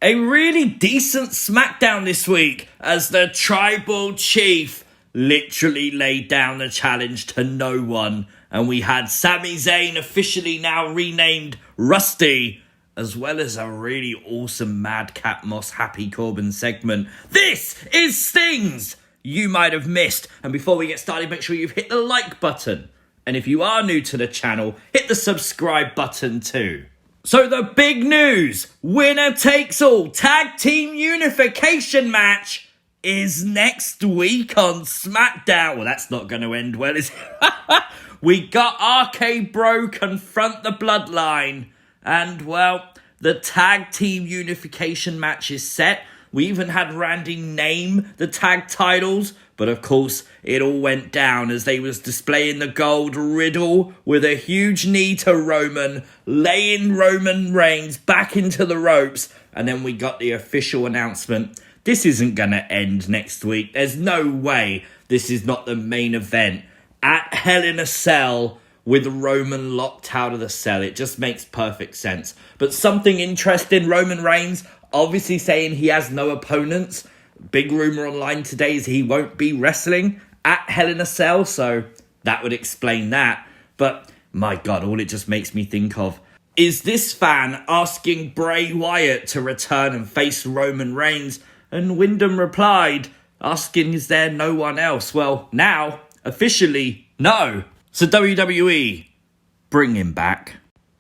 A really decent SmackDown this week as the Tribal Chief literally laid down the challenge to no one. And we had Sami Zayn officially now renamed Rusty, as well as a really awesome Madcap Moss Happy Corbin segment. This is things you might have missed. And before we get started, make sure you've hit the like button. And if you are new to the channel, hit the subscribe button too. So the big news, winner takes all tag team unification match is next week on SmackDown. Well, that's not going to end well, is it? We got BRO confront the Bloodline. And, well, the tag team unification match is set. We even had Randy name the tag titles. But, of course, it all went down as they was displaying the gold. Riddle with a huge knee to Roman, laying Roman Reigns back into the ropes. And then we got the official announcement. This isn't going to end next week. There's no way this is not the main event. At Hell in a Cell with Roman locked out of the cell. It just makes perfect sense. But something interesting, Roman Reigns obviously saying he has no opponents. Big rumour online today is he won't be wrestling at Hell in a Cell, so that would explain that. But, my God, all it just makes me think of is this fan asking Bray Wyatt to return and face Roman Reigns, and Wyndham replied, asking is there no one else? Well, now, officially, no. So WWE, bring him back.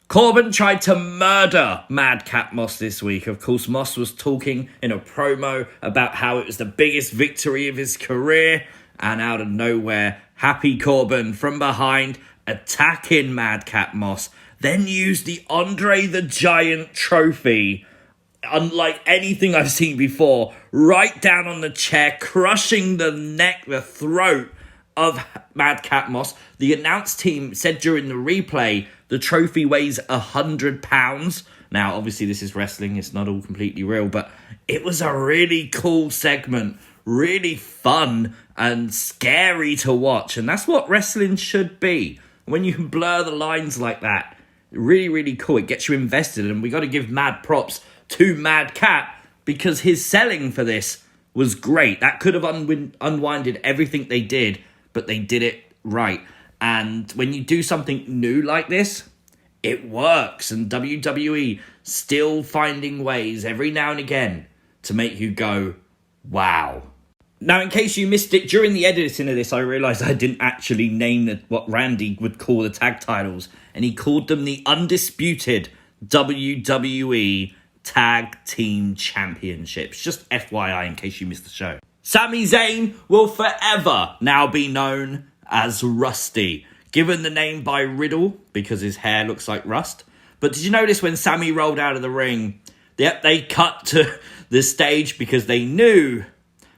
Corbin tried to murder Madcap Moss this week. Of course, Moss was talking in a promo about how it was the biggest victory of his career. And out of nowhere, Happy Corbin from behind, attacking Madcap Moss. Then used the Andre the Giant trophy, unlike anything I've seen before, right down on the chair, crushing the neck, the throat of Madcap Moss. The announce team said during the replay the trophy weighs 100 pounds. Now, obviously, this is wrestling. It's not all completely real, but it was a really cool segment. Really fun and scary to watch. And that's what wrestling should be. When you can blur the lines like that. Really, really cool. It gets you invested. And we got to give mad props to Madcap because his selling for this was great. That could have unwinded everything they did, but they did it right. And when you do something new like this, it works. And WWE still finding ways every now and again to make you go, wow. Now, in case you missed it, during the editing of this, I realised I didn't actually name what Randy would call the tag titles. And he called them the Undisputed WWE Tag Team Championships. Just FYI in case you missed the show. Sami Zayn will forever now be known as Rusty, given the name by Riddle because his hair looks like rust. But did you notice when Sami rolled out of the ring, they cut to the stage because they knew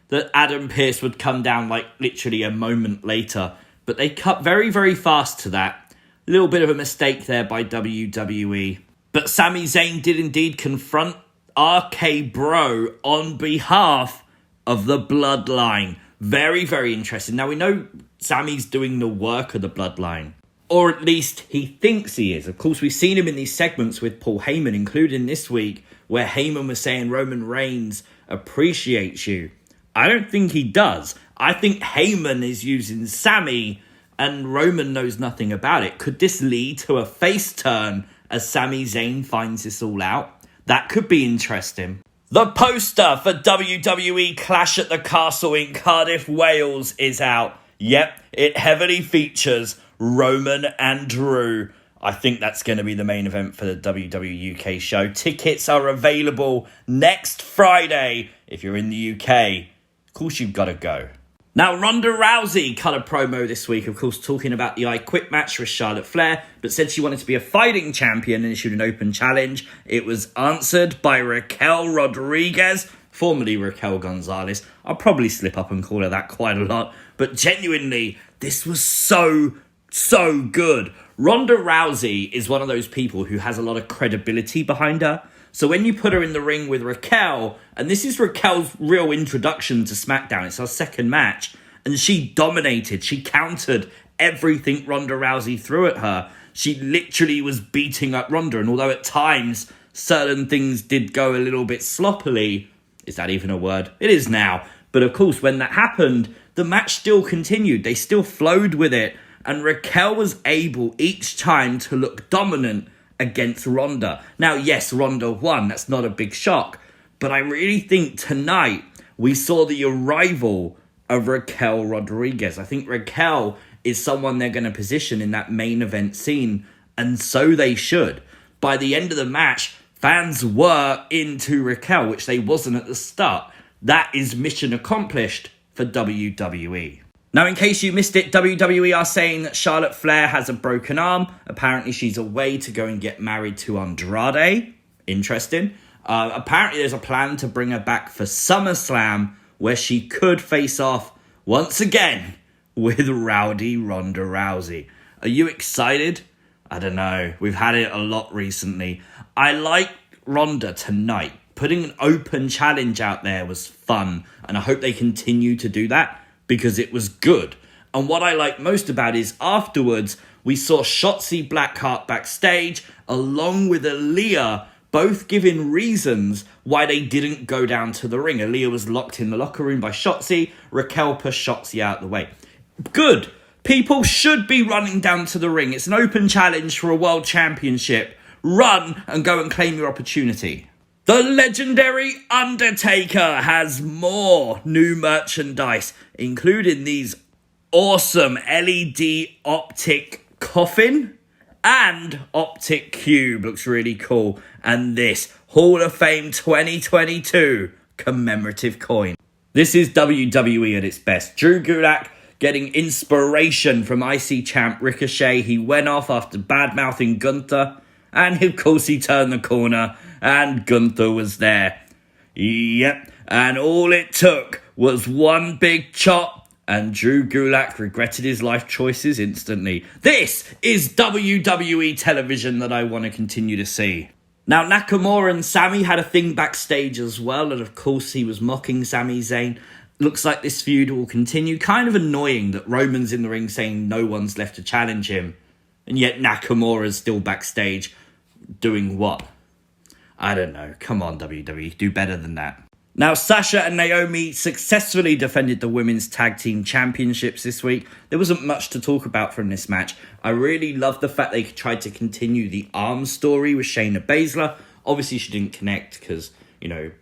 that Adam Pearce would come down like literally a moment later. But they cut very, very fast to that. A little bit of a mistake there by WWE. But Sami Zayn did indeed confront BRO on behalf of the Bloodline. Very, very interesting. Now, we know Sami's doing the work of the Bloodline. Or at least he thinks he is. Of course, we've seen him in these segments with Paul Heyman, including this week, where Heyman was saying Roman Reigns appreciates you. I don't think he does. I think Heyman is using Sami and Roman knows nothing about it. Could this lead to a face turn as Sami Zayn finds this all out? That could be interesting. The poster for WWE Clash at the Castle in Cardiff, Wales is out. Yep, it heavily features Roman and Drew. I think that's going to be the main event for the WWE UK show. Tickets are available next Friday if you're in the UK. Of course, you've got to go. Now, Ronda Rousey cut a promo this week, of course, talking about the I Quit match with Charlotte Flair, but said she wanted to be a fighting champion and issued an open challenge. It was answered by Raquel Rodriguez, formerly Raquel Gonzalez. I'll probably slip up and call her that quite a lot, but genuinely, this was so good. Ronda Rousey is one of those people who has a lot of credibility behind her. So when you put her in the ring with Raquel, and this is Raquel's real introduction to SmackDown, it's her second match, and she dominated, she countered everything Ronda Rousey threw at her. She literally was beating up Ronda, and although at times certain things did go a little bit sloppily. Is that even a word? It is now. But of course, when that happened, the match still continued. They still flowed with it. And Raquel was able each time to look dominant against Ronda. Now, yes, Ronda won. That's not a big shock. But I really think tonight we saw the arrival of Raquel Rodriguez. I think Raquel is someone they're going to position in that main event scene. And so they should. By the end of the match, fans were into Raquel, which they wasn't at the start. That is mission accomplished for WWE. Now, in case you missed it, WWE are saying that Charlotte Flair has a broken arm. Apparently, she's away to go and get married to Andrade. Interesting. Apparently, there's a plan to bring her back for SummerSlam, where she could face off once again with rowdy Ronda Rousey. Are you excited? I don't know. We've had it a lot recently. I like Ronda tonight. Putting an open challenge out there was fun, and I hope they continue to do that because it was good. And what I like most about it is afterwards, we saw Shotzi Blackheart backstage along with Aaliyah, both giving reasons why they didn't go down to the ring. Aaliyah was locked in the locker room by Shotzi. Raquel pushed Shotzi out of the way. Good. People should be running down to the ring. It's an open challenge for a world championship. Run and go and claim your opportunity. The legendary Undertaker has more new merchandise, including these awesome LED optic coffin and optic cube. Looks really cool. And this Hall of Fame 2022 commemorative coin. This is WWE at its best. Drew Gulak getting inspiration from IC champ Ricochet. He went off after bad-mouthing Gunther. And of course he turned the corner and Gunther was there. Yep. And all it took was one big chop and Drew Gulak regretted his life choices instantly. This is WWE television that I want to continue to see. Now, Nakamura and Sami had a thing backstage as well. And of course he was mocking Sami Zayn. Looks like this feud will continue. Kind of annoying that Roman's in the ring saying no one's left to challenge him. And yet Nakamura's still backstage. Doing what? I don't know. Come on, WWE. Do better than that. Now, Sasha and Naomi successfully defended the Women's Tag Team Championships this week. There wasn't much to talk about from this match. I really love the fact they tried to continue the arm story with Shayna Baszler. Obviously, she didn't connect because,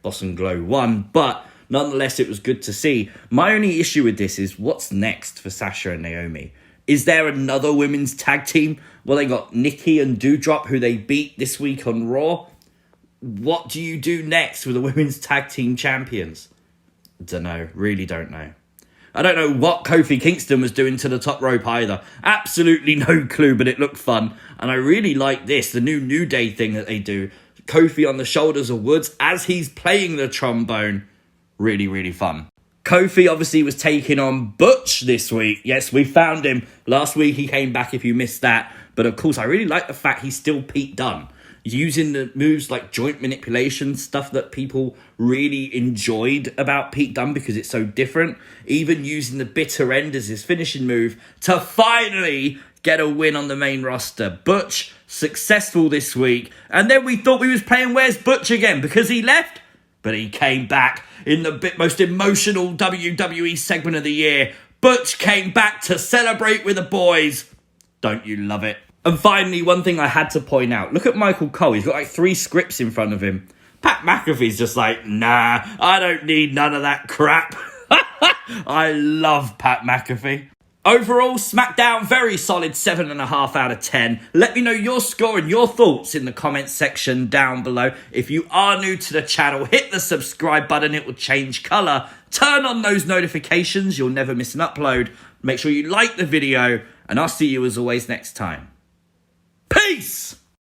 Boss and Glow won. But nonetheless, it was good to see. My only issue with this is what's next for Sasha and Naomi? Is there another women's tag team? Well, they got Nikki and Doudrop, who they beat this week on Raw. What do you do next with the women's tag team champions? Don't know. Really don't know. I don't know what Kofi Kingston was doing to the top rope either. Absolutely no clue, but it looked fun. And I really like this, the New Day thing that they do. Kofi on the shoulders of Woods as he's playing the trombone. Really, really fun. Kofi obviously was taking on Butch this week. Yes, we found him. Last week he came back if you missed that. But of course, I really like the fact he's still Pete Dunne. Using the moves like joint manipulation, stuff that people really enjoyed about Pete Dunne because it's so different. Even using the bitter end as his finishing move to finally get a win on the main roster. Butch, successful this week. And then we thought we was playing Where's Butch again because he left. But he came back in the most emotional WWE segment of the year. Butch came back to celebrate with the boys. Don't you love it? And finally, one thing I had to point out. Look at Michael Cole. He's got like 3 scripts in front of him. Pat McAfee's just like, nah, I don't need none of that crap. I love Pat McAfee. Overall, Smackdown, very solid 7.5 out of 10. Let me know your score and your thoughts in the comments section down below. If you are new to the channel, hit the subscribe button. It will change colour. Turn on those notifications. You'll never miss an upload. Make sure you like the video. And I'll see you as always next time. Peace!